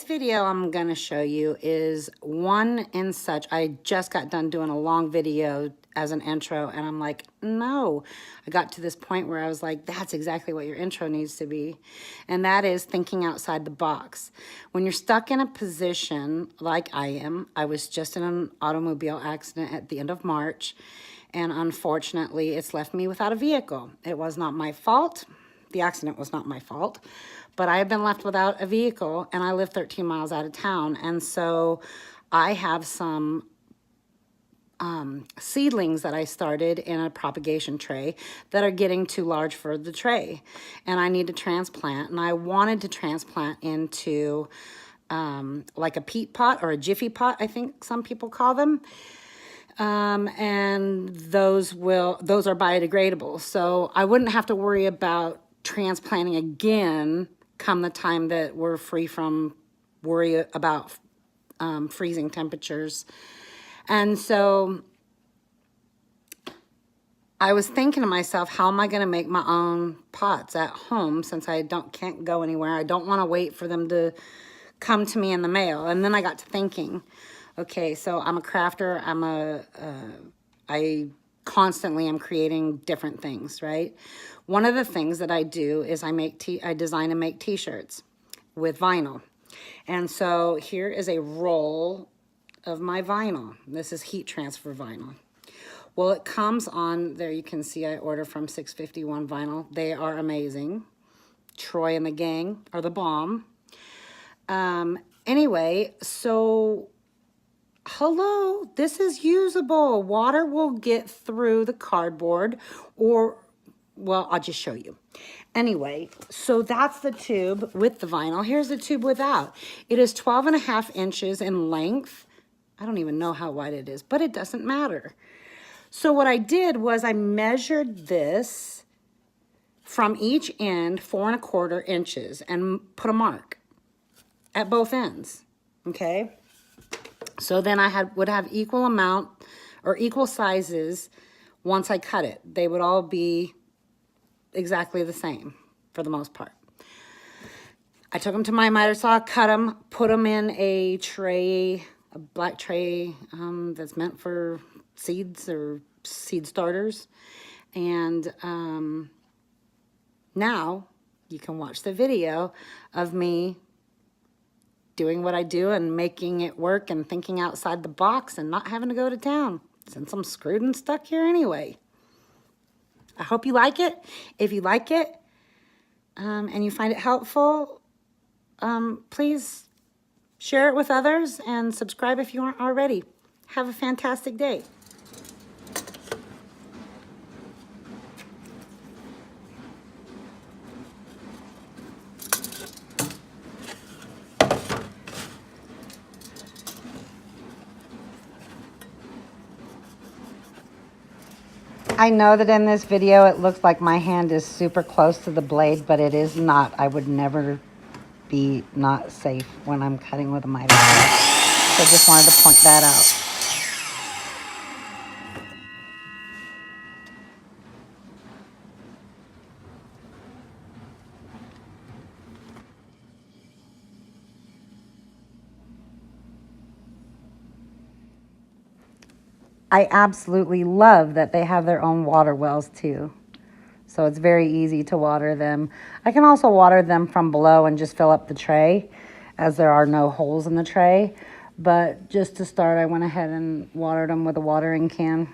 This video I'm going to show you is one in such. I just got done doing a long video as an intro, and I'm like, no. I got to this point where I was like, that's exactly what your intro needs to be. And that is thinking outside the box. When you're stuck in a position like I am, I was just in an automobile accident at the end of March, and unfortunately, it's left me without a vehicle. It was not my fault. The accident was not my fault, but I have been left without a vehicle, and I live 13 miles out of town. And so I have some seedlings that I started in a propagation tray that are getting too large for the tray, and I need to transplant. And I wanted to transplant into like a peat pot or a jiffy pot, I think some people call them. And those are biodegradable. So I wouldn't have to worry about transplanting again come the time that we're free from worry about freezing temperatures. And so I was thinking to myself, how am I going to make my own pots at home since I can't go anywhere? I don't want to wait for them to come to me in the mail. And then I got to thinking, okay, so I'm a crafter. I constantly am creating different things, right? One of the things that I do is I design and make t-shirts with vinyl. And so here is a roll of my vinyl. This is heat transfer vinyl. Well, it comes on, there you can see I order from 651 Vinyl. They are amazing. Troy and the gang are the bomb. Anyway, so hello, this is usable. Water will get through the cardboard, or, well, I'll just show you. Anyway, so that's the tube with the vinyl. Here's the tube without. It is 12.5 inches in length. I don't even know how wide it is, but it doesn't matter. So what I did was I measured this from each end 4¼ inches and put a mark at both ends, okay? So then I would have equal amount or equal sizes once I cut it. They would all be exactly the same for the most part. I took them to my miter saw, cut them, put them in a tray, a black tray that's meant for seeds or seed starters. And now you can watch the video of me doing what I do and making it work and thinking outside the box and not having to go to town since I'm screwed and stuck here anyway. I hope you like it. If you like it and you find it helpful, please share it with others and subscribe if you aren't already. Have a fantastic day. I know that in this video it looks like my hand is super close to the blade, but it is not. I would never be not safe when I'm cutting with a miter saw. So just wanted to point that out. I absolutely love that they have their own water wells too. So it's very easy to water them. I can also water them from below and just fill up the tray, as there are no holes in the tray. But just to start, I went ahead and watered them with a watering can.